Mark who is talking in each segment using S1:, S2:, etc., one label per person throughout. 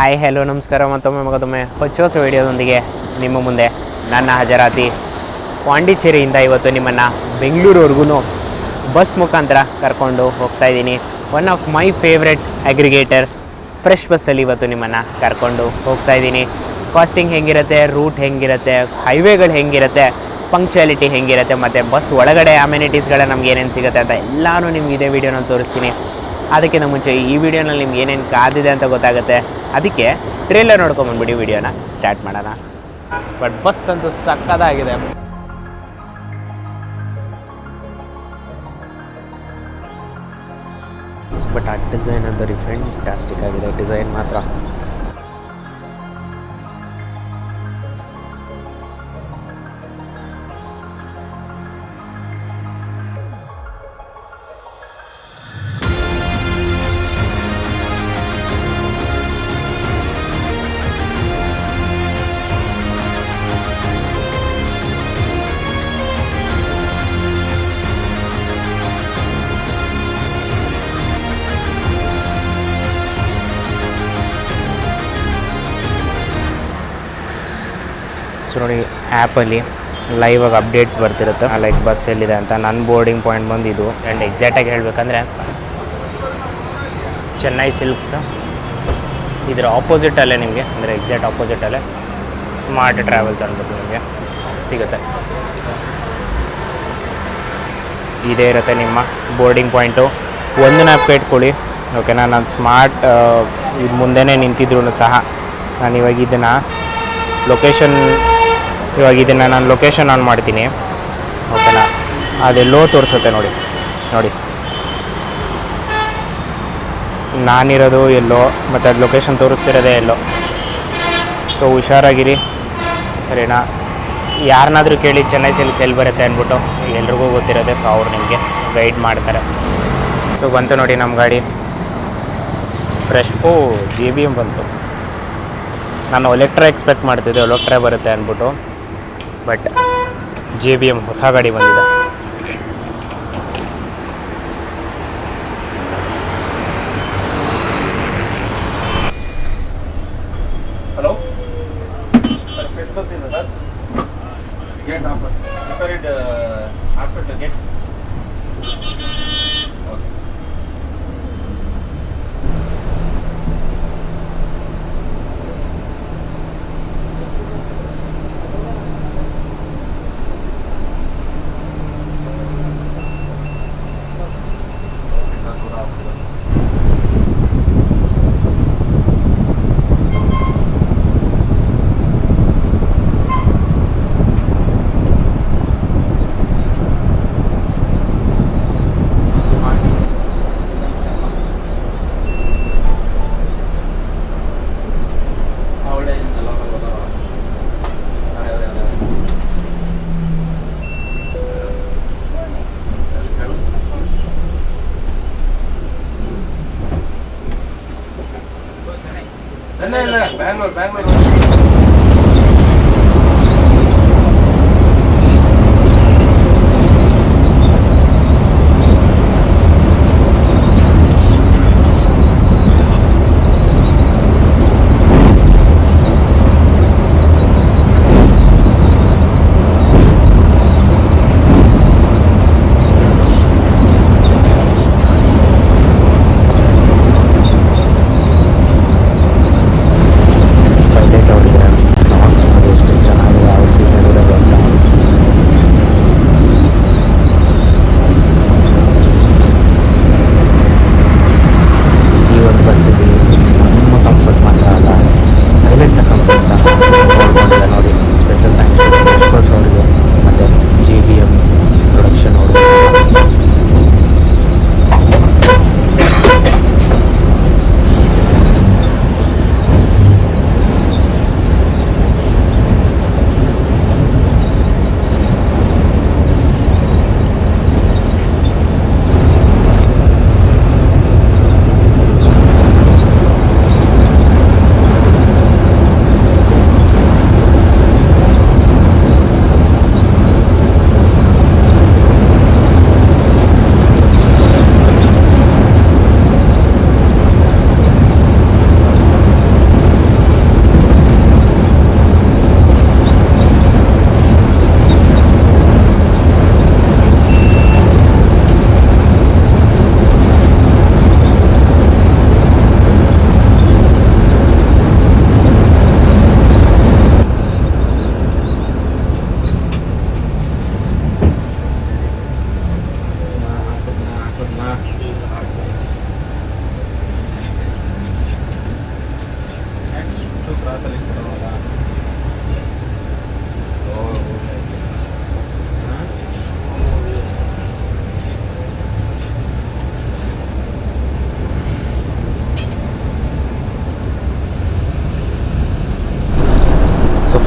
S1: Hi hello ನಮಸ್ಕಾರ ಮತ್ತೊಮ್ಮೆ ಹೊಚ್ಚ ವಿಡಿಯೋದೊಂದಿಗೆ ನಿಮ್ಮ ಮುಂದೆ ನನ್ನ ಹಾಜರಾತಿ. ಪಾಂಡಿಚೇರಿಯಿಂದ ಇವತ್ತು ನಿಮ್ಮನ್ನು ಬೆಂಗಳೂರುವರೆಗೂ ಬಸ್ ಮುಖಾಂತರ ಕರ್ಕೊಂಡು ಹೋಗ್ತಾಯಿದ್ದೀನಿ. One of my favourite aggregator Fresh ಬಸ್ಸಲ್ಲಿ ಇವತ್ತು ನಿಮ್ಮನ್ನು ಕರ್ಕೊಂಡು ಹೋಗ್ತಾಯಿದ್ದೀನಿ. ಕಾಸ್ಟಿಂಗ್ ಹೆಂಗಿರುತ್ತೆ, ರೂಟ್ ಹೆಂಗಿರುತ್ತೆ, ಹೈವೇಗಳು ಹೆಂಗಿರುತ್ತೆ, ಪಂಕ್ಚುಯಾಲಿಟಿ ಹೆಂಗಿರುತ್ತೆ ಮತ್ತು ಬಸ್ ಒಳಗಡೆ ಅಮ್ಯುನಿಟೀಸ್ಗಳ ನಮ್ಗೆ ಏನೇನು ಸಿಗುತ್ತೆ ಅಂತ ಎಲ್ಲನೂ ನಿಮ್ಗೆ ಇದೇ ವೀಡಿಯೋನಲ್ಲಿ ತೋರಿಸ್ತೀನಿ. ಅದಕ್ಕಿಂತ ಮುಂಚೆ ಈ ವಿಡಿಯೋನಲ್ಲಿ ನಿಮ್ಗೆ ಏನೇನು ಕಾದಿದೆ ಅಂತ ಗೊತ್ತಾಗುತ್ತೆ. ಅದಕ್ಕೆ ಟ್ರೇಲರ್ ನೋಡ್ಕೊಂಬಂದ್ಬಿಡಿ, ವಿಡಿಯೋನ ಸ್ಟಾರ್ಟ್ ಮಾಡೋಣ. ಬಟ್ ಬಸ್ ಅಂತೂ ಸಕ್ಕತ್ತಾಗಿದೆ. ಬಟ್ ಆ ಡಿಸೈನ್ ಅಂತೂ ಫ್ಯಾಂಟಾಸ್ಟಿಕ್ ಆಗಿದೆ, ಡಿಸೈನ್ ಮಾತ್ರ. ಸೊ ನೋಡಿ, ಆ್ಯಪಲ್ಲಿ ಲೈವಾಗಿ ಅಪ್ಡೇಟ್ಸ್ ಬರ್ತಿರುತ್ತೆ, ಲೈಕ್ ಬಸ್ ಎಲ್ಲಿದೆ ಅಂತ. ನನ್ನ ಬೋರ್ಡಿಂಗ್ ಪಾಯಿಂಟ್ ಬಂದು ಇದು. ಆ್ಯಂಡ್ ಎಕ್ಸಾಕ್ಟಾಗಿ ಹೇಳಬೇಕಂದ್ರೆ ಚೆನ್ನೈ ಸಿಲ್ಕ್ಸ್ ಇದರ ಆಪೋಸಿಟಲ್ಲೇ ನಿಮಗೆ, ಅಂದರೆ ಎಕ್ಸಾಕ್ಟ್ ಆಪೋಸಿಟಲ್ಲೇ ಸ್ಮಾರ್ಟ್ ಟ್ರಾವೆಲ್ಸ್ ಅಂದ್ಬಿಟ್ಟು ನಿಮಗೆ ಸಿಗುತ್ತೆ. ಇದೇ ಇರುತ್ತೆ ನಿಮ್ಮ ಬೋರ್ಡಿಂಗ್ ಪಾಯಿಂಟು. ಒಂದು ನ್ಯಾಪ್ಗೆ ಇಟ್ಕೊಳ್ಳಿ, ಓಕೆನಾ. ನಾನು ಸ್ಮಾರ್ಟ್ ಇದು ಮುಂದೆನೇ ನಿಂತಿದ್ರು ಸಹ ನಾನು ಇವಾಗ ನಾನು ಲೊಕೇಶನ್ ಆನ್ ಮಾಡ್ತೀನಿ, ಓಕೆನಾ. ಅದೆಲ್ಲೋ ತೋರಿಸುತ್ತೆ ನೋಡಿ ನೋಡಿ, ನಾನಿರೋದು ಎಲ್ಲೋ ಮತ್ತು ಅದು ಲೊಕೇಶನ್ ತೋರಿಸ್ತಿರೋದೇ ಎಲ್ಲೋ. ಸೊ ಹುಷಾರಾಗಿರಿ, ಸರಿನಾ. ಯಾರನ್ನಾದರೂ ಕೇಳಿ ಚೆನ್ನೈ ಸಿಲ್ಕ್ಸ್ ಎಲ್ಲಿ ಬರುತ್ತೆ ಅಂದ್ಬಿಟ್ಟು, ಎಲ್ರಿಗೂ ಗೊತ್ತಿರೋದೆ. ಸೊ ಅವ್ರು ನಿಮಗೆ ಗೈಡ್ ಮಾಡ್ತಾರೆ. ಸೊ ಬಂತು ನೋಡಿ ನಮ್ಮ ಗಾಡಿ, ಫ್ರೆಶ್ಪು JBM ಬಂತು. ನಾನು ಒಲೆಕ್ಟ್ರಾ ಎಕ್ಸ್ಪೆಕ್ಟ್ ಮಾಡ್ತಿದ್ದೆ, ಒಲೆಕ್ಟ್ರಾ ಬರುತ್ತೆ ಅಂದ್ಬಿಟ್ಟು. ಬಟ್ JBM ಹೊಸ ಗಾಡಿ ಬಂದಿದೆ.
S2: ಹಲೋ ಸರ್, ಫ್ರೆಶ್ ಬಸ್ ಇದೆ ಸರ್. Gate hospital gate. ಇಲ್ಲ ಬ್ಯಾಂಗ್ಳೂರು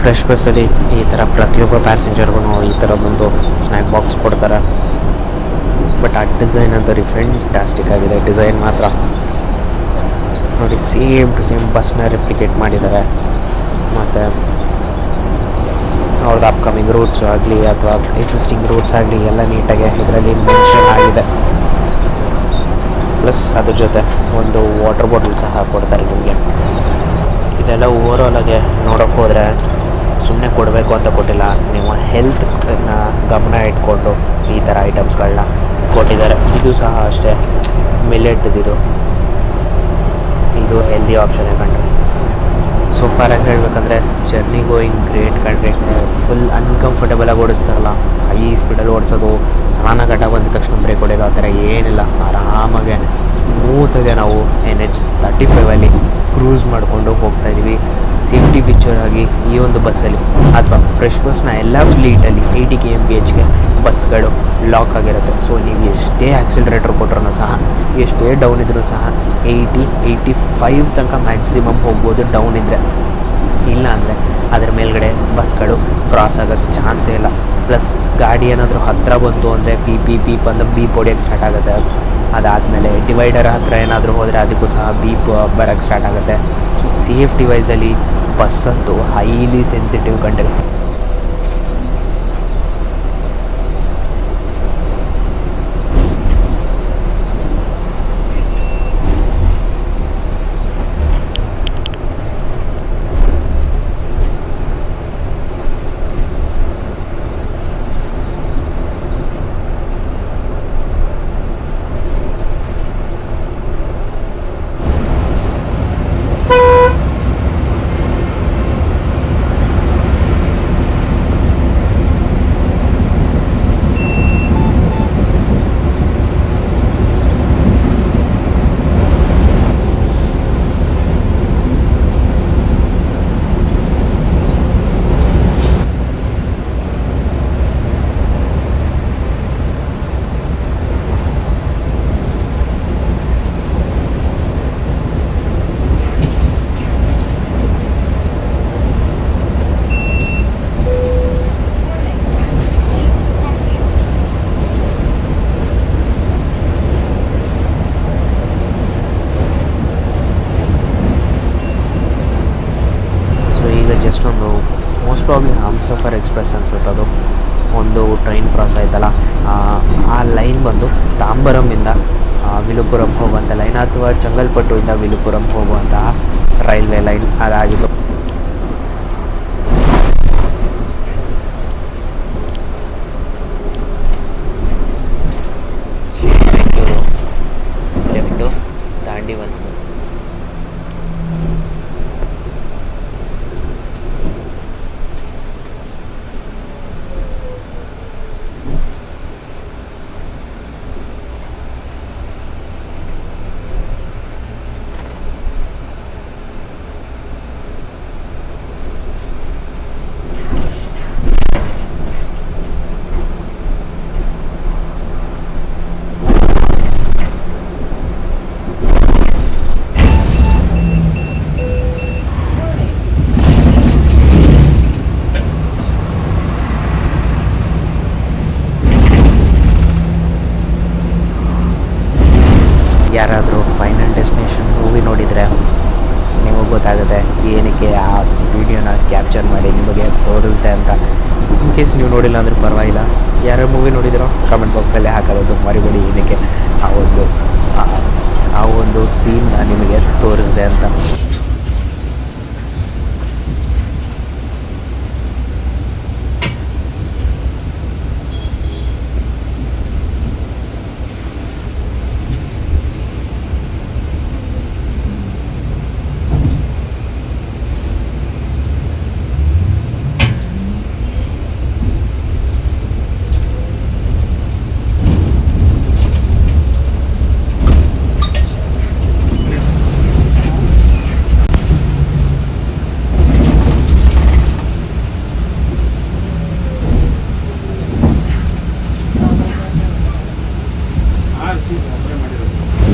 S1: ಫ್ರೆಶ್ ಬಸ್ಸಲ್ಲಿ ಈ ಥರ ಪ್ರತಿಯೊಬ್ಬ ಪ್ಯಾಸೆಂಜರ್ಗೂ ಈ ಥರದೊಂದು ಸ್ನ್ಯಾಕ್ ಬಾಕ್ಸ್ ಕೊಡ್ತಾರೆ. ಬಟ್ ಆ ಡಿಸೈನ್ ಅಂತೂ ಫ್ಯಾಂಟಾಸ್ಟಿಕ್ ಆಗಿದೆ. ಡಿಸೈನ್ ಮಾತ್ರ ನೋಡಿ, ಸೇಮ್ ಟು ಸೇಮ್ ಬಸ್ನ ರೆಪ್ಲಿಕೇಟ್ ಮಾಡಿದ್ದಾರೆ. ಮತ್ತು ಅವ್ರದ್ದು ಅಪ್ಕಮಿಂಗ್ ರೂಟ್ಸ್ ಆಗಲಿ ಅಥವಾ ಎಕ್ಸಿಸ್ಟಿಂಗ್ ರೂಟ್ಸ್ ಆಗಲಿ ಎಲ್ಲ ನೀಟಾಗಿ ಇದರಲ್ಲಿ ಮೆನ್ಷನ್ ಆಗಿದೆ. ಪ್ಲಸ್ ಅದ್ರ ಜೊತೆ ಒಂದು ವಾಟರ್ ಬಾಟಲ್ ಸಹ ಕೊಡ್ತಾರೆ ನಿಮಗೆ. ಇದೆಲ್ಲ ಓವರಾಲಾಗೆ ನೋಡೋಕ್ಕೆ ಹೋದರೆ ಸುಮ್ಮನೆ ಕೊಡಬೇಕು ಅಂತ ಕೊಟ್ಟಿಲ್ಲ, ನೀವು ಹೆಲ್ತನ್ನ ಗಮನ ಇಟ್ಕೊಂಡು ಈ ಥರ ಐಟಮ್ಸ್ಗಳನ್ನ ಕೊಟ್ಟಿದ್ದಾರೆ. ಇದು ಸಹ ಅಷ್ಟೇ, ಮಿಲೆಟ್ದಿದು, ಇದು ಹೆಲ್ದಿ ಆಪ್ಷನ್ ಕಂಡ್ರೆ. ಸೊ ಫಾರಾಗಿ ಹೇಳಬೇಕಂದ್ರೆ ಜರ್ನಿ ಗೋಯಿಂಗ್ ಗ್ರೇಟ್ ಕಂಡ್ರೆ. ಫುಲ್ ಅನ್ಕಂಫರ್ಟೇಬಲಾಗಿ ಓಡಿಸ್ತಾರಲ್ಲ, ಹೈ ಸ್ಪೀಡಲ್ಲಿ ಓಡಿಸೋದು, ಸಣ್ಣ ಘಟ್ಟ ಬಂದ ತಕ್ಷಣ ಬ್ರೇಕ್ ಹೊಡೆಯೋದು ಆ ಥರ ಏನಿಲ್ಲ. ಆರಾಮಾಗೆ ಸ್ಮೂತಾಗೆ ನಾವು NH35 ಕ್ರೂಸ್ ಮಾಡಿಕೊಂಡು ಹೋಗ್ತಾಯಿದ್ದೀವಿ. ಸೇಫ್ಟಿ ಫೀಚರ್ ಆಗಿ ಈ ಒಂದು ಬಸ್ಸಲ್ಲಿ ಅಥವಾ ಫ್ರೆಶ್ ಬಸ್ನ ಎಲ್ಲ ಫ್ಲೀಟಲ್ಲಿ 80 km/hಗೆ ಬಸ್ಗಳು ಲಾಕ್ ಆಗಿರುತ್ತೆ. ಸೊ ನೀವು ಎಷ್ಟೇ ಆಕ್ಸಿಲರೇಟರ್ ಕೊಟ್ಟರೂ ಸಹ, ಎಷ್ಟೇ ಡೌನ್ ಇದ್ರೂ ಸಹ 80-85 ತನಕ ಮ್ಯಾಕ್ಸಿಮಮ್ ಹೋಗ್ಬೋದು ಡೌನ್ ಇದ್ದರೆ. ಇಲ್ಲ ಅಂದರೆ ಅದ್ರ ಮೇಲ್ಗಡೆ ಬಸ್ಗಳು ಕ್ರಾಸ್ ಆಗೋಕ್ಕೆ ಚಾನ್ಸೇ ಇಲ್ಲ. ಪ್ಲಸ್ ಗಾಡಿ ಏನಾದರೂ ಹತ್ತಿರ ಬಂತು ಅಂದರೆ ಬೀಪ್ ಅಂದರೆ ಬೀಪ್ ಹೊಡಿಯೋಕ್ಕೆ ಸ್ಟಾರ್ಟ್ ಆಗುತ್ತೆ. ಅದಾದಮೇಲೆ ಡಿವೈಡರ್ ಹತ್ತಿರ ಏನಾದರೂ ಹೋದರೆ ಅದಕ್ಕೂ ಸಹ ಬೀಪ್ ಬರೋಕ್ಕೆ ಸ್ಟಾರ್ಟ್ ಆಗುತ್ತೆ. ಸೊ ಸೇಫ್ಟಿ ವೈಸಲ್ಲಿ ಬಸ್ ಅಂತೂ ಹೈಲಿ ಸೆನ್ಸಿಟಿವ್ ಕಂಟ್ರಿ. ಜಸ್ಟ್ ಒಂದು ಮೋಸ್ಟ್ ಪ್ರಾಬ್ಲಿ ಹಮ್ಸಫರ್ ಎಕ್ಸ್ಪ್ರೆಸ್ ಅನ್ಸುತ್ತೆ, ಅದು ಒಂದು ಟ್ರೈನ್ ಕ್ರಾಸ್ ಆಯ್ತಲ್ಲ, ಆ ಲೈನ್ ಬಂದು ತಾಂಬರಮಿಂದ ವಿಲುಪುರಂ ಹೋಗುವಂಥ ಲೈನ್ ಅಥವಾ ಚಂಗಲ್ಪಟ್ಟುವಿಂದ ವಿಲುಪುರಂ ಹೋಗುವಂತಹ ರೈಲ್ವೆ ಲೈನ್ ಅದಾಗಿತ್ತು. ಲೆಫ್ಟು ದಾಂಡಿವನ್. ಯಾರಾದರೂ ಫೈನಲ್ ಡೆಸ್ಟಿನೇಷನ್ ಮೂವಿ ನೋಡಿದರೆ ನಿಮಗೆ ಗೊತ್ತಾಗುತ್ತೆ ಏನಕ್ಕೆ ಆ ವಿಡಿಯೋನ ಕ್ಯಾಪ್ಚರ್ ಮಾಡಿ ನಿಮಗೆ ತೋರಿಸ್ದೆ ಅಂತ. ಇನ್ ಕೇಸ್ ನೀವು ನೋಡಿಲ್ಲ ಅಂದರೆ ಪರವಾಗಿಲ್ಲ, ಯಾರು ಮೂವಿ ನೋಡಿದಿರೋ ಕಮೆಂಟ್ ಬಾಕ್ಸಲ್ಲಿ ಹಾಕೋದು ಮರಿಬೇಡಿ ಏನಕ್ಕೆ ಆ ಒಂದು ಸೀನ್ನ ನಿಮಗೆ ತೋರಿಸ್ದೆ ಅಂತ.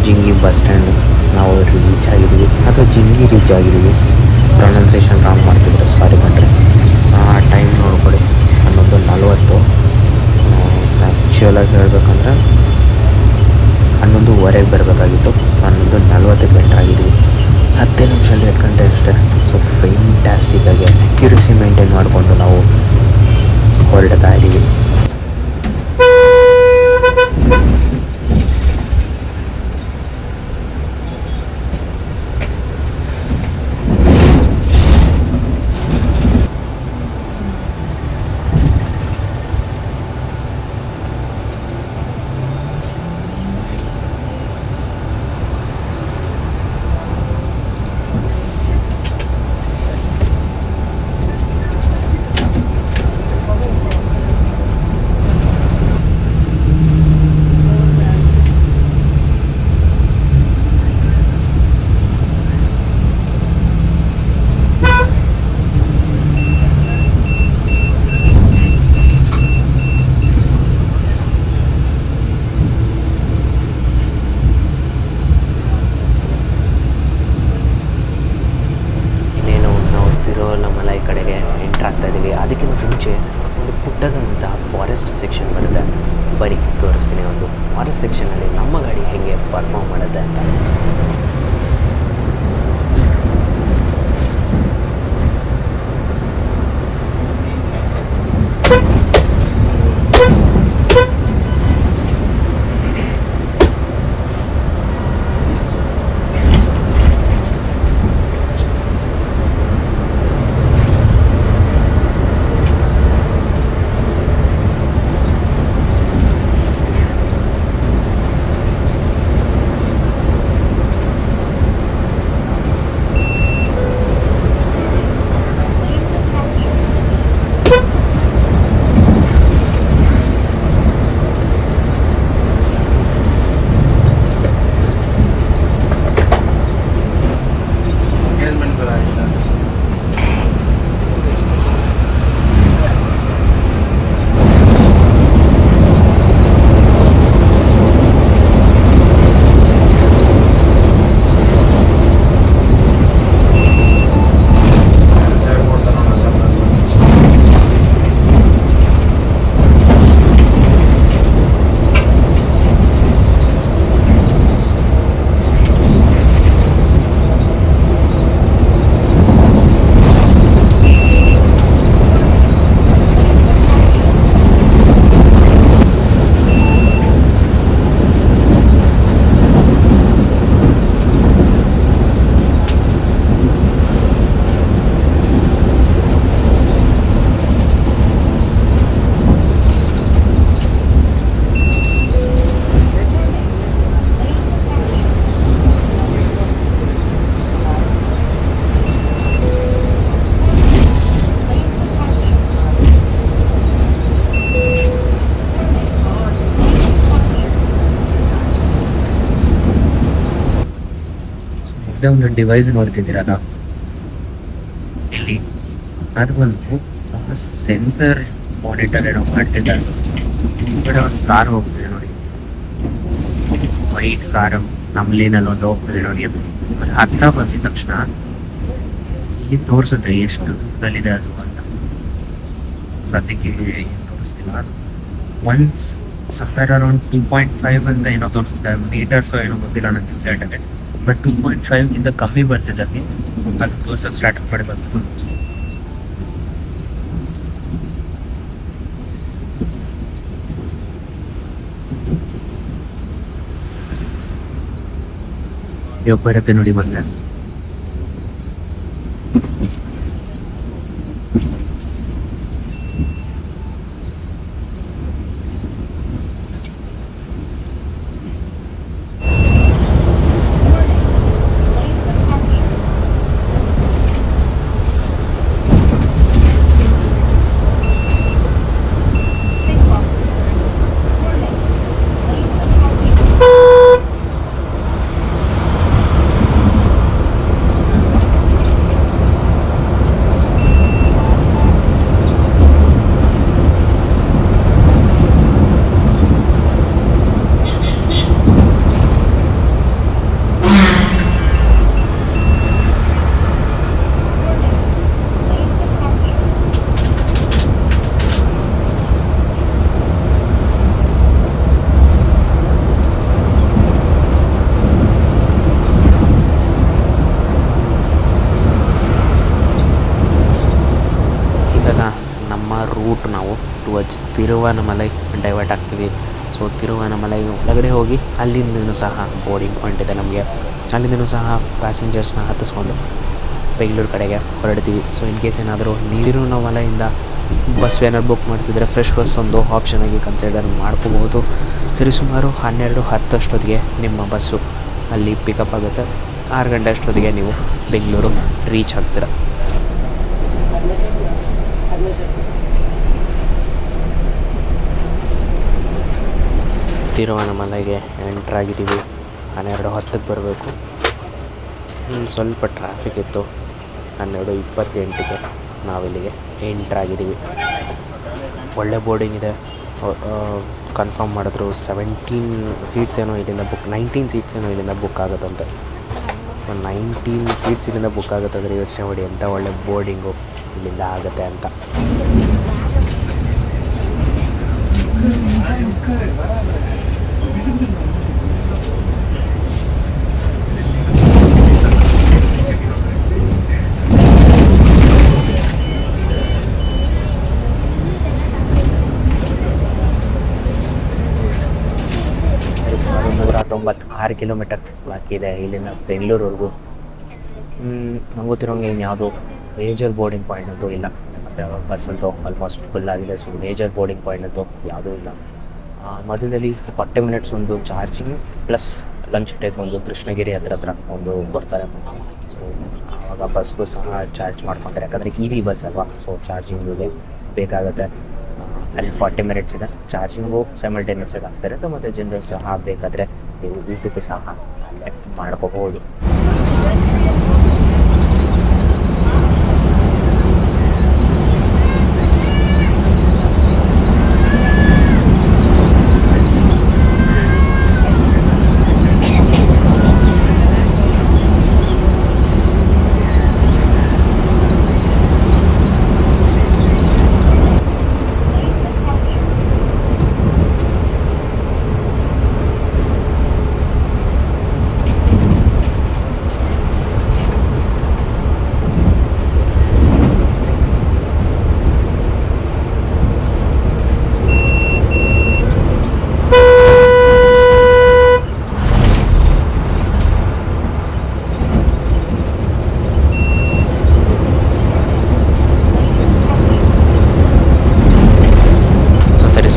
S1: ಜಿಂಗಿ ಬಸ್ ಸ್ಟ್ಯಾಂಡ್ ನಾವು ರೀಚ್ ಆಗಿದ್ದೀವಿ, ಅಥವಾ ಜಿಂಗಿ ರೀಚ್ ಆಗಿದ್ದೀವಿ. ಪ್ರೊನೌನ್ಸಿಯೇಷನ್ ರಾಂಗ್ ಮಾಡ್ತಿದ್ರೆ ಸಾರಿ ಕಂಡ್ರೆ. ಟೈಮ್ ನೋಡ್ಕೊಳ್ಳಿ 11:40. ಆ್ಯಕ್ಚುಲಾಗಿ ಹೇಳಬೇಕಂದ್ರೆ 11:15 ಬರಬೇಕಾಗಿತ್ತು, 11:40ಕ್ಕೆ ಎಂಟರ್ ಆಗಿದ್ವಿ. 10 ನಿಮಿಷ ಲೇಟ್ ಗಂಟೆ ಅಷ್ಟೇ. ಸೊ ಫೆಂಟ್ಯಾಸ್ಟಿಕ್ಕಾಗಿ ಅಕ್ಯುರಸಿ ಮೇಂಟೈನ್ ಮಾಡಿಕೊಂಡು ನಾವು ಹೊರಡ್ತಾ ಇದ್ದೀವಿ. ತಿರುವಣ್ಣಾಮಲೈ ಕಡೆಗೆ ಎಂಟ್ರ್ ಆಗ್ತಾ ಇದ್ದೀವಿ. ಅದಕ್ಕಿಂತ ಮುಂಚೆ ಒಂದು ಪುಟ್ಟದಂಥ ಫಾರೆಸ್ಟ್ ಸೆಕ್ಷನ್ ಬರುತ್ತೆ. ಬನ್ನಿ ತೋರಿಸ್ತೀನಿ ಒಂದು ಫಾರೆಸ್ಟ್ ಸೆಕ್ಷನಲ್ಲಿ ನಮ್ಮ ಗಾಡಿ ಹೇಗೆ ಪರ್ಫಾರ್ಮ್ ಮಾಡುತ್ತೆ ಅಂತ. ಒಂದು ಡಿವೈಸ್ ನೋಡ್ತಿದ್ದೀರಲ್ಲ ಇಲ್ಲಿ, ಅದು ಒಂದು ಸೆನ್ಸರ್ ಮಾನಿಟರ್ ಏನೋ ಮಾಡ್ತಿದ್ದಾರೆ. ಈ ಕಡೆ ಒಂದು ಕಾರ್ ಹೋಗ್ತಿದೆ ನೋಡಿ, ವೈಟ್ ಕಾರು ನಮ್ಮ ಲೈನಲ್ಲಿ ಒಂದು ಹೋಗ್ತಿದೆ ನೋಡಿ. ಅದು ಹತ್ರ ಬಂದಿದ ತಕ್ಷಣ ಇಲ್ಲಿ ತೋರಿಸುತ್ತೆ ಎಷ್ಟು ದೂರದಲ್ಲಿದೆ ಅದು ಅಂತ. ಸದ್ಯಕ್ಕೆ ಏನು ತೋರಿಸ್ತಿಲ್ಲ. ಒನ್ಸ್ ಸಫರ್ ಅರೌಂಡ್ 2.5 ಅಂತ ಏನೋ ತೋರಿಸ್ತಿದೆ, ಮೀಟರ್ಸ್ ಏನೋ ಗೊತ್ತಿಲ್ಲ ನನಗೆ ಎಕ್ಸಾಕ್ಟಾಗಿ. ಬಟ್ 2.5 ಇಂದ ಕಮ್ಮಿ ಬರ್ತಿದೆ ಅಲ್ಲಿ, ಅದು ತೋರ್ಸಕ್ಕೆ ಸ್ಟಾರ್ಟ್ ಮಾಡಿ ಬಂತು. ಇವಾಗ ಬರುತ್ತೆ ನೋಡಿ ಬಂದೆ. ರೂಟ್ ನಾವು ಟುವರ್ಡ್ಸ್ ತಿರುವನಮಲೈ ಡೈವರ್ಟ್ ಆಗ್ತೀವಿ. ಸೊ ತಿರುವನಮಲೈ ಒಳಗಡೆ ಹೋಗಿ ಅಲ್ಲಿಂದನೂ ಸಹ ಬೋರ್ಡಿಂಗ್ ಪಾಯಿಂಟ್ ಇದೆ ನಮಗೆ. ಅಲ್ಲಿಂದನೂ ಸಹ ಪ್ಯಾಸೆಂಜರ್ಸ್ನ ಹತ್ತಿಸ್ಕೊಂಡು ಬೆಂಗಳೂರು ಕಡೆಗೆ ಹೊರಡ್ತೀವಿ. ಸೊ ಇನ್ ಕೇಸ್ ಏನಾದರೂ ತಿರುವನಮಲೈಯಿಂದ ಬಸ್ ಏನಾದ್ರು ಬುಕ್ ಮಾಡ್ತಿದ್ರೆ ಫ್ರೆಶ್ ಬಸ್ ಒಂದು ಆಪ್ಷನಾಗಿ ಕನ್ಸಿಡರ್ ಮಾಡ್ಕೋಬಹುದು. ಸರಿಸುಮಾರು 12:10 ಅಷ್ಟೊತ್ತಿಗೆ ನಿಮ್ಮ ಬಸ್ಸು ಅಲ್ಲಿ ಪಿಕಪ್ ಆಗುತ್ತೆ. 6 ಗಂಟೆ ಅಷ್ಟೊತ್ತಿಗೆ ನೀವು ಬೆಂಗಳೂರು ರೀಚ್ ಆಗ್ತೀರ. ತಿರುವನಮಲೈಗೆ ಎಂಟ್ರಾಗಿದ್ದೀವಿ. 12:10ಕ್ಕೆ ಬರಬೇಕು. ಸ್ವಲ್ಪ ಟ್ರಾಫಿಕ್ ಇತ್ತು. 12:28ಗೆ ನಾವಿಲ್ಲಿಗೆ ಎಂಟ್ರಾಗಿದ್ದೀವಿ. ಒಳ್ಳೆ ಬೋರ್ಡಿಂಗ್ ಇದೆ. ಕನ್ಫರ್ಮ್ ಮಾಡಿದ್ರು 17 ಸೀಟ್ಸ್ ಏನೋ ಇಲ್ಲಿಂದ ಬುಕ್ 19 ಸೀಟ್ಸ್ ಏನೋ ಇಲ್ಲಿಂದ ಬುಕ್ ಆಗುತ್ತಂತೆ. ಸೊ 19 ಸೀಟ್ಸ್ ಇಲ್ಲಿಂದ ಬುಕ್ ಆಗುತ್ತೆ ಅಂದರೆ ಯೋಚನೆ ಮಾಡಿ ಎಂಥ ಒಳ್ಳೆ ಬೋರ್ಡಿಂಗು ಇಲ್ಲಿಂದ ಆಗುತ್ತೆ ಅಂತ. ಸುಮಾರು 196 ಕಿಲೋಮೀಟರ್ ಬಾಕಿ ಇದೆ ಇಲ್ಲಿಂದ ಬೆಂಗಳೂರವರೆಗೂ. ನಂಗೆ ಗೊತ್ತಿರೋಂಗೆ ಇನ್ಯಾವುದು ಮೇಜರ್ ಬೋರ್ಡಿಂಗ್ ಪಾಯಿಂಟ್ ಅಂತೂ ಇಲ್ಲ. ಮತ್ತು ಬಸ್ ಅಂತೂ ಆಲ್ಮೋಸ್ಟ್ ಫುಲ್ ಆಗಿದೆ. ಸೊ ಮೇಜರ್ ಬೋರ್ಡಿಂಗ್ ಪಾಯಿಂಟ್ ಅಂತೂ ಯಾವುದೂ ಇಲ್ಲ. ಮಧ್ಯದಲ್ಲಿ 40 ಮಿನಿಟ್ಸ್ ಒಂದು ಚಾರ್ಜಿಂಗ್ ಪ್ಲಸ್ ಲಂಚ್ ಬ್ರೇಕ್ ಒಂದು ಕೃಷ್ಣಗಿರಿ ಹತ್ರ ಒಂದು ಬರ್ತಾರೆ. ಸೊ ಆವಾಗ ಬಸ್ಗೂ ಸಹ ಚಾರ್ಜ್ ಮಾಡ್ಕೊತಾರೆ. ಯಾಕಂದರೆ EV ಬಸ್ ಅಲ್ವಾ, ಸೊ ಚಾರ್ಜಿಂಗಿಗೆ ಬೇಕಾಗುತ್ತೆ. ಅಲ್ಲಿ 40 ಮಿನಿಟ್ಸ್ ಇದೆ. ಚಾರ್ಜಿಂಗು ಸೈಮಲ್ಟೇನಿಯಸ್ ಆಗಿ ಆಗ್ತಿರುತ್ತೆ. ಮತ್ತು ಜನರು ಸಹ ಬೇಕಾದರೆ ನೀವು ಊಟಕ್ಕೂ ಸಹ ಅಲ್ಲೇ ಮಾಡ್ಕೋಬಹುದು.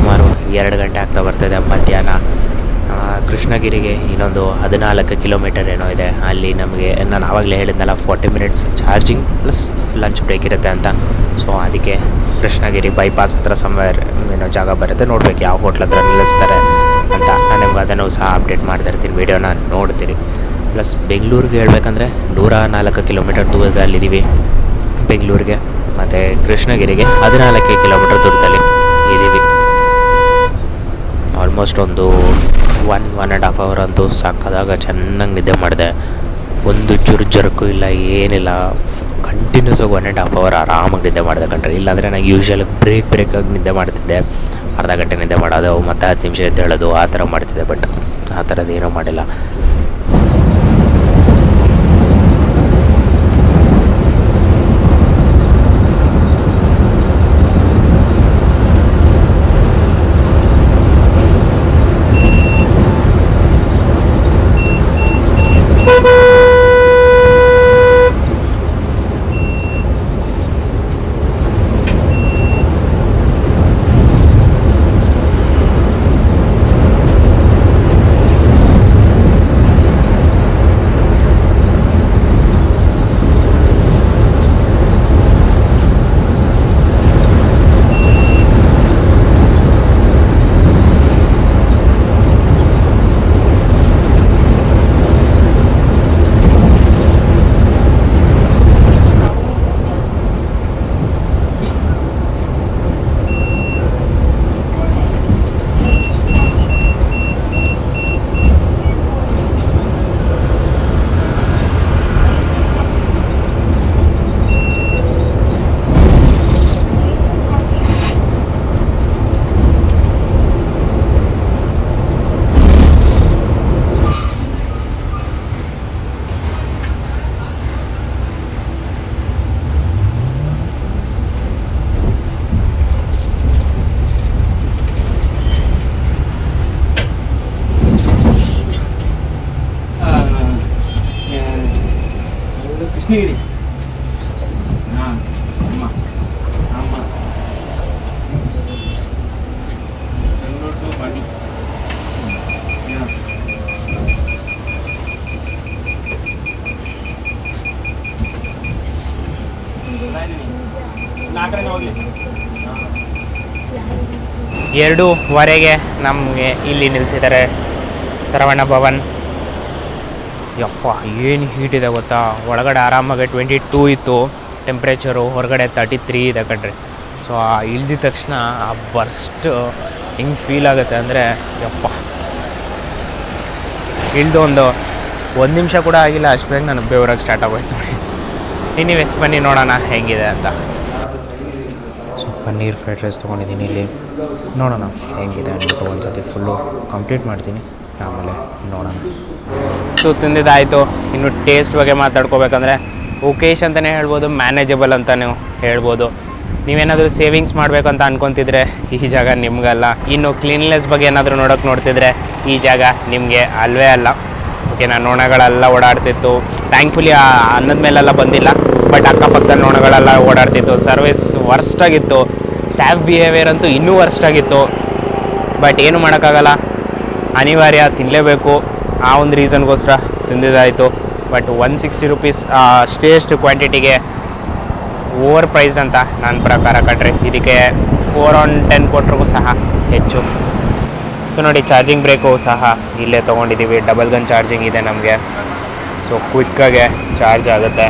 S1: ಸುಮಾರು 2 ಗಂಟೆ ಆಗ್ತಾ ಬರ್ತದೆ ಮಧ್ಯಾಹ್ನ. ಕೃಷ್ಣಗಿರಿಗೆ ಇನ್ನೊಂದು 14 ಕಿಲೋಮೀಟರ್ ಏನೋ ಇದೆ. ಅಲ್ಲಿ ನಮಗೆ ನಾನು ಆವಾಗಲೇ ಹೇಳಿದ್ನಲ್ಲ 40 minutes charging plus lunch break ಇರುತ್ತೆ ಅಂತ. ಸೊ ಅದಕ್ಕೆ ಕೃಷ್ಣಗಿರಿ ಬೈಪಾಸ್ ಹತ್ರ ಸಮವೇರ್ ಏನೋ ಜಾಗ ಬರುತ್ತೆ. ನೋಡ್ಬೇಕು ಯಾವ ಹೋಟ್ಲ್ ಹತ್ರ ನಿಲ್ಲಿಸ್ತಾರೆ ಅಂತ. ನಾನು ನಿಮ್ಗೆ ಅದನ್ನು ಸಹ ಅಪ್ಡೇಟ್ ಮಾಡ್ತಾ ಇರ್ತೀನಿ, ವೀಡಿಯೋನ ನೋಡ್ತೀರಿ. ಪ್ಲಸ್ ಬೆಂಗಳೂರಿಗೆ ಹೇಳ್ಬೇಕಂದ್ರೆ 104 ಕಿಲೋಮೀಟರ್ ದೂರದಲ್ಲಿದ್ದೀವಿ ಬೆಂಗಳೂರಿಗೆ. ಮತ್ತು ಕೃಷ್ಣಗಿರಿಗೆ 14 ಕಿಲೋಮೀಟರ್ ದೂರದಲ್ಲಿ ಇದ್ದೀವಿ. ಆಲ್ಮೋಸ್ಟ್ ಒಂದು 1.5 ಅವರ್ ಅಂತೂ ಸಾಕಾದಾಗ ಚೆನ್ನಾಗಿ ನಿದ್ದೆ ಮಾಡಿದೆ. ಒಂದು ಜುರುಕು ಇಲ್ಲ, ಏನಿಲ್ಲ. ಕಂಟಿನ್ಯೂಸ್ ಆಗಿ 1.5 ಅವರ್ ಆರಾಮಾಗಿ ನಿದ್ದೆ ಮಾಡಿದೆ ಕಂಡ್ರೆ. ಇಲ್ಲಾಂದರೆ ನಾನು ಯೂಶ್ವಲ್ ಬ್ರೇಕಾಗಿ ನಿದ್ದೆ ಮಾಡ್ತಿದ್ದೆ. ಅರ್ಧ ಗಂಟೆ ನಿದ್ದೆ ಮಾಡೋದು, ಮತ್ತು 10 ನಿಮಿಷ ಎದ್ದೇಳೋದು, ಆ ಥರ ಮಾಡ್ತಿದ್ದೆ. ಬಟ್ ಆ ಥರದ್ದು ಏನೂ ಮಾಡಿಲ್ಲ. ಹೇಳಿ ಹಾಂ ಅಮ್ಮ ಅಮ್ಮ ಬನ್ನಿ ಎರಡೂವರೆಗೆ ನಮಗೆ ಇಲ್ಲಿ ನಿಲ್ಲಿಸಿದ್ದಾರೆ ಸರವಣ ಭವನ್. ಯಪ್ಪ ಏನು ಹೀಟ್ ಇದೆ ಗೊತ್ತಾ, ಒಳಗಡೆ ಆರಾಮಾಗಿ 22 ಇತ್ತು ಟೆಂಪ್ರೇಚರು, ಹೊರಗಡೆ 33 ಇದೆ ಕಣ್ರಿ. ಸೊ ಇಳ್ದಿದ ತಕ್ಷಣ ಆ ಬರ್ಸ್ಟ್ ಹಿಂಗೆ ಫೀಲ್ ಆಗುತ್ತೆ ಅಂದರೆ ಯಪ್ಪ. ಇಳ್ದು ಒಂದು ನಿಮಿಷ ಕೂಡ ಆಗಿಲ್ಲ ಅಷ್ಟು ಬೇಗ ನನಗೆ ಬೇವರಾಗಿ ಸ್ಟಾರ್ಟ್ ಆಗೋಯ್ತು ನೋಡಿ. ನೀವು ಎಷ್ಟು ಬನ್ನಿ ನೋಡೋಣ ಹೆಂಗಿದೆ ಅಂತ. ಸೊ ಪನ್ನೀರ್ ಫ್ರೈಡ್ ರೈಸ್ ತೊಗೊಂಡಿದ್ದೀನಿ ಇಲ್ಲಿ, ನೋಡೋಣ ಹೆಂಗಿದೆ ಅಂದ್ಬಿಟ್ಟು ಒಂದು ಸತಿ ಫುಲ್ಲು ಕಂಪ್ಲೀಟ್ ಮಾಡ್ತೀನಿ, ಆಮೇಲೆ ನೋಡೋಣ. ಸೊ ತಿಂದಿದ್ದಾಯಿತು. ಇನ್ನು ಟೇಸ್ಟ್ ಬಗ್ಗೆ ಮಾತಾಡ್ಕೋಬೇಕಂದ್ರೆ ಓಕೇಶ್ ಅಂತಲೇ ಹೇಳ್ಬೋದು, ಮ್ಯಾನೇಜಬಲ್ ಅಂತಲೇ ಹೇಳ್ಬೋದು. ನೀವೇನಾದರೂ ಸೇವಿಂಗ್ಸ್ ಮಾಡಬೇಕಂತ ಅನ್ಕೊತಿದ್ರೆ ಈ ಜಾಗ ನಿಮಗಲ್ಲ. ಇನ್ನು ಕ್ಲೀನ್ನೆಸ್ ಬಗ್ಗೆ ಏನಾದರೂ ನೋಡ್ತಿದ್ರೆ ಈ ಜಾಗ ನಿಮಗೆ ಅಲ್ವೇ ಅಲ್ಲ. ಓಕೆ, ನಾನು ನೊಣಗಳೆಲ್ಲ ಓಡಾಡ್ತಿತ್ತು. ಥ್ಯಾಂಕ್ಫುಲಿ ಅನ್ನದ ಮೇಲೆಲ್ಲ ಬಂದಿಲ್ಲ, ಬಟ್ ಅಕ್ಕಪಕ್ಕದಲ್ಲಿ ನೊಣಗಳೆಲ್ಲ ಓಡಾಡ್ತಿತ್ತು. ಸರ್ವಿಸ್ ವರ್ಸ್ಟಾಗಿತ್ತು, ಸ್ಟಾಫ್ ಬಿಹೇವಿಯರ್ ಅಂತೂ ಇನ್ನೂ ವರ್ಸ್ಟಾಗಿತ್ತು. ಬಟ್ ಏನು ಮಾಡೋಕ್ಕಾಗಲ್ಲ, ಅನಿವಾರ್ಯ, ತಿನ್ನಲೇಬೇಕು. ಆ ಒಂದು ರೀಸನ್ಗೋಸ್ಕರ ತಿಂದಿದ್ದಾಯಿತು. ಬಟ್ 160 ರೂಪೀಸ್ ಅಷ್ಟು ಕ್ವಾಂಟಿಟಿಗೆ ಓವರ್ ಪ್ರೈಸ್ಡ್ ಅಂತ ನನ್ನ ಪ್ರಕಾರ ಕಣ್ರಿ. ಇದಕ್ಕೆ 4 on 10 ಕೊಟ್ಟರು ಸಹ ಹೆಚ್ಚು. ಸೊ ನೋಡಿ, ಚಾರ್ಜಿಂಗ್ ಬ್ರೇಕು ಸಹ ಇಲ್ಲೇ ತೊಗೊಂಡಿದ್ದೀವಿ. ಡಬಲ್ ಗನ್ ಚಾರ್ಜಿಂಗ್ ಇದೆ ನಮಗೆ. ಸೊ ಕ್ವಿಕ್ಕಾಗೆ ಚಾರ್ಜ್ ಆಗುತ್ತೆ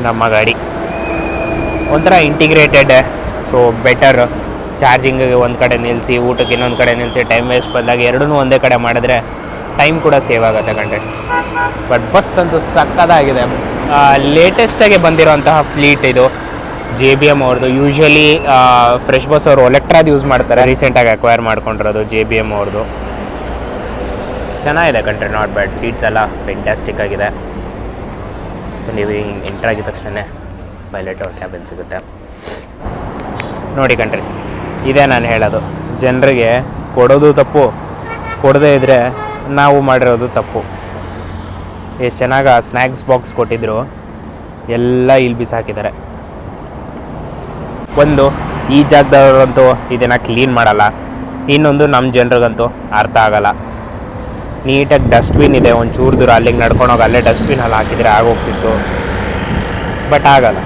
S1: ನಮ್ಮ ಗಾಡಿ. ಒಂಥರ ಇಂಟಿಗ್ರೇಟೆಡ್, ಸೊ ಬೆಟರ್. ಚಾರ್ಜಿಂಗಿಗೆ ಒಂದು ಕಡೆ ನಿಲ್ಲಿಸಿ, ಊಟಕ್ಕೆ ಇನ್ನೊಂದು ಕಡೆ ನಿಲ್ಲಿಸಿ, ಟೈಮ್ ವೇಸ್ಟ್ ಬದಲಾಗಿ ಎರಡೂ ಒಂದೇ ಕಡೆ ಮಾಡಿದ್ರೆ ಟೈಮ್ ಕೂಡ ಸೇವ್ ಆಗುತ್ತೆ ಕಣ್ರಿ. ಬಟ್ ಬಸ್ ಅಂತೂ ಸಕ್ಕತ್ತಾಗಿದೆ. ಲೇಟೆಸ್ಟಾಗಿ ಬಂದಿರೋಂತಹ ಫ್ಲೀಟ್ ಇದು JBM ಅವ್ರದ್ದು. ಯೂಶ್ವಲಿ ಫ್ರೆಶ್ ಬಸ್ ಅವರು ಎಲೆಕ್ಟ್ರಾದ್ ಯೂಸ್ ಮಾಡ್ತಾರೆ, ರೀಸೆಂಟಾಗಿ ಅಕ್ವೈರ್ ಮಾಡ್ಕೊಂಡಿರೋದು JBM ಅವ್ರದ್ದು. ಚೆನ್ನಾಗಿದೆ ಕಣ್ರಿ, ನಾಟ್ ಬ್ಯಾಡ್. ಸೀಟ್ಸ್ ಎಲ್ಲ ಫೆಂಟಾಸ್ಟಿಕ್ ಆಗಿದೆ. ಸೊ ನೀವು ಹಿಂಗೆ ಎಂಟ್ರ್ ಆಗಿದ ತಕ್ಷಣ ಪೈಲಟ್ ಅವ್ರ ಕ್ಯಾಬಿನ್ ಸಿಗುತ್ತೆ ನೋಡಿ ಕಣ್ರಿ. ಇದೇ ನಾನು ಹೇಳೋದು, ಜನರಿಗೆ ಕೊಡೋದು ತಪ್ಪು, ಕೊಡದೇ ಇದ್ದರೆ ನಾವು ಮಾಡಿರೋದು ತಪ್ಪು. ಎಷ್ಟು ಚೆನ್ನಾಗಿ ಸ್ನ್ಯಾಕ್ಸ್ ಬಾಕ್ಸ್ ಕೊಟ್ಟಿದ್ರು, ಎಲ್ಲ ಇಲ್ಲಿ ಬಿಸಾಕಿದ್ದಾರೆ. ಒಂದು, ಈ ಜಾಗದವ್ರಂತೂ ಇದನ್ನು ಕ್ಲೀನ್ ಮಾಡಲ್ಲ. ಇನ್ನೊಂದು, ನಮ್ಮ ಜನರಿಗಂತೂ ಅರ್ಥ ಆಗಲ್ಲ. ನೀಟಾಗಿ ಡಸ್ಟ್ಬಿನ್ ಇದೆ, ಒಂಚೂರು ದೂರ ಅಲ್ಲಿಗೆ ನಡ್ಕೊಂಡೋಗಿ ಅಲ್ಲೇ ಡಸ್ಟ್ಬಿನಲ್ಲಿ ಹಾಕಿದರೆ ಆಗೋಗ್ತಿತ್ತು, ಬಟ್ ಆಗಲ್ಲ.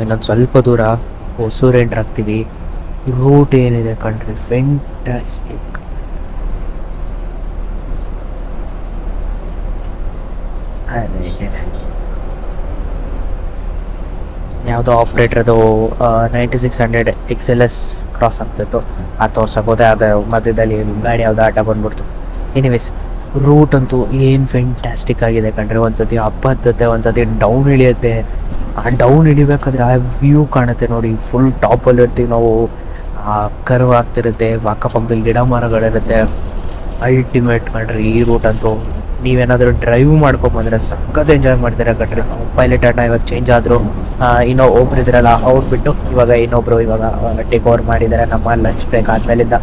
S1: ಇನ್ನೊಂದು ಸ್ವಲ್ಪ ದೂರ ಹೊಸೂರು ಎಂಟ್ರ್ ಆಗ್ತೀವಿ. ರೂಟ್ ಏನಿದೆ ಕಣ್ರಿ, ಫೆಂಟಾಸ್ಟಿಕ್. ಯಾವುದೋ ಆಪ್ರೇಟ್ರದು 9600 XLS ಕ್ರಾಸ್ ಆಗ್ತಿತ್ತು, ಅದು ತೋರ್ಸೋಕೋದೆ. ಅದು ಮಧ್ಯದಲ್ಲಿ ಗಾಡಿ ಯಾವುದೋ ಆಟ ಬಂದ್ಬಿಡ್ತು. ಎನಿವೇಸ್, ರೂಟ್ ಅಂತೂ ಏನು ಫೆಂಟಾಸ್ಟಿಕ್ ಆಗಿದೆ ಕಣ್ರಿ. ಒಂದ್ಸತಿ ಅಪ್ ಹತ್ತುತ್ತೆ, ಒಂದ್ಸತಿ ಡೌನ್ ಇಳಿಯುತ್ತೆ. ಆ ಡೌನ್ ಇಳಿಬೇಕಾದ್ರೆ ಆ ವ್ಯೂ ಕಾಣುತ್ತೆ ನೋಡಿ, ಫುಲ್ ಟಾಪಲ್ಲಿ ಇರ್ತೀವಿ ನಾವು. ಆ ಕರ್ವ್ ಆಗ್ತಿರುತ್ತೆ, ಅಕ್ಕಪಕ್ಕದಲ್ಲಿ ಗಿಡ ಮರಗಳಿರುತ್ತೆ. ಅಲ್ಟಿಮೇಟ್ ಕಣ್ರಿ ಈ ರೂಟ್ ಅಂತೂ. ನೀವೇನಾದರೂ ಡ್ರೈವ್ ಮಾಡ್ಕೊಂಬಂದ್ರೆ ಸಖತ್ ಎಂಜಾಯ್ ಮಾಡ್ತೀರಾ ಕಣ್ರಿ. ಪೈಲಟ್ ಅಣ್ಣ ಇವಾಗ ಚೇಂಜ್ ಆದರು, ಒಬ್ರು ಇದ್ರಲ್ಲ ಅವ್ರು ಬಿಟ್ಟು ಇವಾಗ ಇನ್ನೊಬ್ರು ಟೇಕ್ ಓವರ್ ಮಾಡಿದ್ದಾರೆ ನಮ್ಮ ಲಂಚ್ ಬ್ರೇಕ್ ಆದಮೇಲಿಂದ.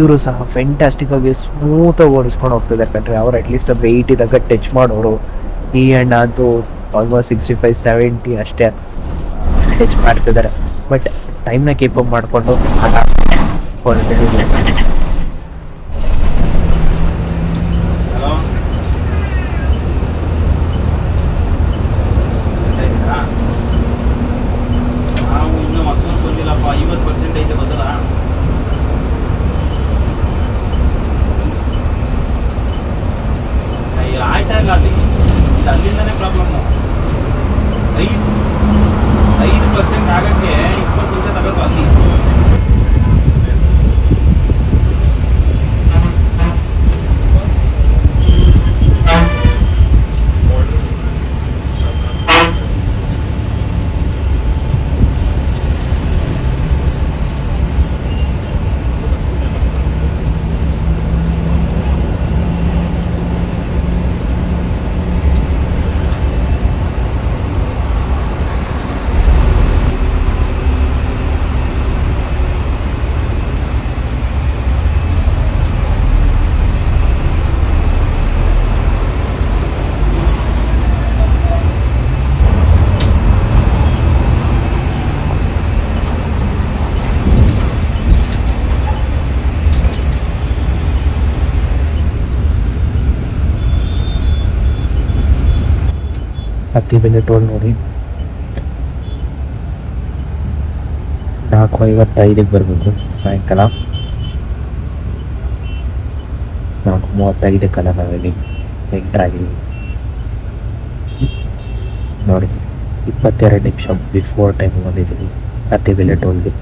S1: ಇವರು ಸಹ ಫೆಂಟಾಸ್ಟಿಕ್ ಆಗಿ ಸ್ಮೂತಾಗಿ ಓಡಿಸ್ಕೊಂಡು ಹೋಗ್ತಿದ್ದಾರೆ ಕಣ್ರಿ. ಅವ್ರು ಅಟ್ಲೀಸ್ಟ್ 80 ತನಕ ಟಚ್ ಮಾಡೋರು. ಈ ಅಣ್ಣ ಅಂತೂ ಆಲ್ಮೋಸ್ಟ್ 65-70 ಅಷ್ಟೇ ಟಚ್ ಮಾಡ್ತಿದ್ದಾರೆ. ಬಟ್ ಟೈಮ್ನ ಕೀಪ್ ಅಪ್ ಮಾಡಿಕೊಂಡು ಆಟ ಹೊರಟಿದ್ದೀವಿ.
S3: 90% ಆಗಕ್ಕೆ 20 ನಿಮಿಷ ತಗೋತು ಅಲ್ಲಿ.
S1: ಹತ್ತಿಬೆಲೆ ಟೋಲ್ ನೋಡಿ 4:55 ಬರಬೇಕು ಸಾಯಂಕಾಲ. 4:35 ನಾವಿಲ್ಲಿ ಎಂಟರ್ ಆಗಿದ್ದೀವಿ ನೋಡಿ. 22 ನಿಮಿಷ ಬಿಫೋರ್ ಟೈಮ್ ಬಂದಿದ್ದೀವಿ ಹತ್ತಿಬೆಲೆ ಟೋಲ್ಗೆ.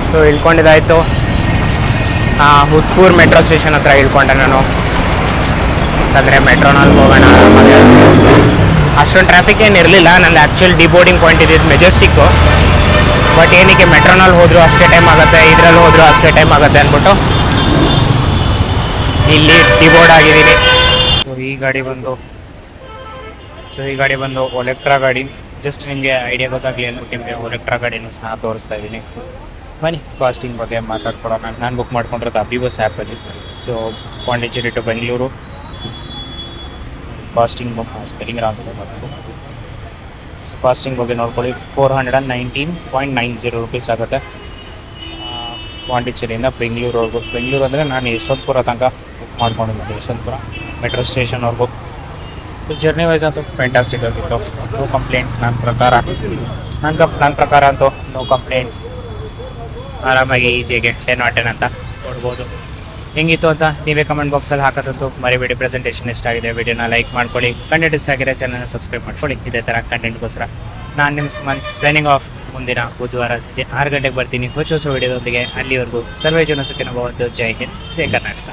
S1: ಸೊ ಇಳ್ಕೊಂಡಿದ್ದಾಯಿತು. ಹುಸ್ಕೂರ್ ಮೆಟ್ರೋ ಸ್ಟೇಷನ್ ಹತ್ರ ಇಳ್ಕೊಂಡೆ ನಾನು. ಯಾಕಂದರೆ ಮೆಟ್ರೋನಲ್ಲಿ ಹೋಗೋಣ ಆರಾಮಾಗಿ. ಅಷ್ಟೊಂದು ಟ್ರಾಫಿಕ್ ಏನು ಇರಲಿಲ್ಲ. ನಂದು ಆ್ಯಕ್ಚುಲ್ ಡಿಬೋರ್ಡಿಂಗ್ ಪಾಯಿಂಟ್ ಇದ್ದಿದ್ದು ಮೆಜೆಸ್ಟಿಕ್ಕು. ಬಟ್ ಏನಕ್ಕೆ ಮೆಟ್ರೋನಲ್ಲಿ ಹೋದರೂ ಅಷ್ಟೇ ಟೈಮ್ ಆಗುತ್ತೆ, ಇದರಲ್ಲಿ ಹೋದರೂ ಅಷ್ಟೇ ಟೈಮ್ ಆಗುತ್ತೆ ಅಂದ್ಬಿಟ್ಟು ಇಲ್ಲಿ ಡಿಬೋರ್ಡ್ ಆಗಿದ್ದೀನಿ. ಸೊ ಈ ಗಾಡಿ ಬಂದು ಒಲೆಕ್ಟ್ರಾ ಗಾಡಿ. ಜಸ್ಟ್ ನಿಮಗೆ ಐಡಿಯಾ ಗೊತ್ತಾಗಲಿ ಅಂದ್ಬಿಟ್ಟು ನಿಮಗೆ ಒಲೆಕ್ಟ್ರಾ ಗಾಡಿನೂ ಸಹ ತೋರಿಸ್ತಾ ಇದ್ದೀನಿ. ಬನ್ನಿ ಕಾಸ್ಟಿಂಗ್ ಬಗ್ಗೆ ಮಾತಾಡ್ಕೊಡೋಣ. ನಾನು ಬುಕ್ ಮಾಡ್ಕೊಂಡಿರೋದು ಅಬಿಬಸ್ ಆ್ಯಪಲ್ಲಿ. So Pondicherry to Bengaluru costing spelling wrong ಮಾಡಬೇಕು. ಸೊ ಕಾಸ್ಟಿಂಗ್ ಬಗ್ಗೆ ನೋಡ್ಕೊಳ್ಳಿ. 419.90 ರುಪೀಸ್ ಆಗುತ್ತೆ ಪಾಂಡಿಚೇರಿಯಿಂದ ಬೆಂಗಳೂರವರೆಗೂ. ಬೆಂಗಳೂರು ಅಂದರೆ ನಾನು ಯಶವಂತಪುರ ತನಕ ಬುಕ್ ಮಾಡ್ಕೊಂಡಿದ್ದೆ, ಯಶವಂತಪುರ ಮೆಟ್ರೋ ಸ್ಟೇಷನ್ವರೆಗೂ. ಸೊ ಜರ್ನಿ ವೈಸ್ ಅಂತೂ ಫ್ಯಾಂಟಾಸ್ಟಿಕ್ ಆಗಿತ್ತು. No complaints. ನನ್ನ ಪ್ರಕಾರ ಅಂತೂ ನೋ ಕಂಪ್ಲೇಂಟ್ಸ್. ಆರಾಮಾಗಿ ಈಸಿಯಾಗಿ 10/10 ಅಂತ ಕೊಡ್ಬೋದು. ಹೆಂಗಿತ್ತು ಅಂತ ನೀವೇ ಕಮೆಂಟ್ ಬಾಕ್ಸಲ್ಲಿ ಹಾಕೋದಂತೂ ಮರಿಬೇಡಿ. ಪ್ರೆಸೆಂಟೇಷನ್ ಇಷ್ಟ ಆಗಿದೆ ವಿಡಿಯೋನ ಲೈಕ್ ಮಾಡ್ಕೊಳ್ಳಿ. ಕಂಟೆಂಟ್ ಇಷ್ಟ ಆಗಿರೋ ಚಾನಲ್ನ ಸಬ್ಸ್ಕ್ರೈಬ್ ಮಾಡ್ಕೊಳ್ಳಿ. ಇದೇ ಥರ ಕಂಟೆಂಟ್ಗೋಸ್ಕರ ನಾನು ನಿಮ್ಮ ಸುಮಂತ್ ಸೈನಿಂಗ್ ಆಫ್. ಮುಂದಿನ ಬುಧವಾರ ಸಂಜೆ 6 ಗಂಟೆಗೆ ಬರ್ತೀನಿ ಹೊಸ ವಿಡಿಯೋದೊಂದಿಗೆ. ಅಲ್ಲಿವರೆಗೂ ಸರ್ವೇ ಜನ ಸುಖಿನೋ ಭವಂತು. ಜೈ ಹಿಂದ್, ಜೈ ಕರ್ನಾಟಕ.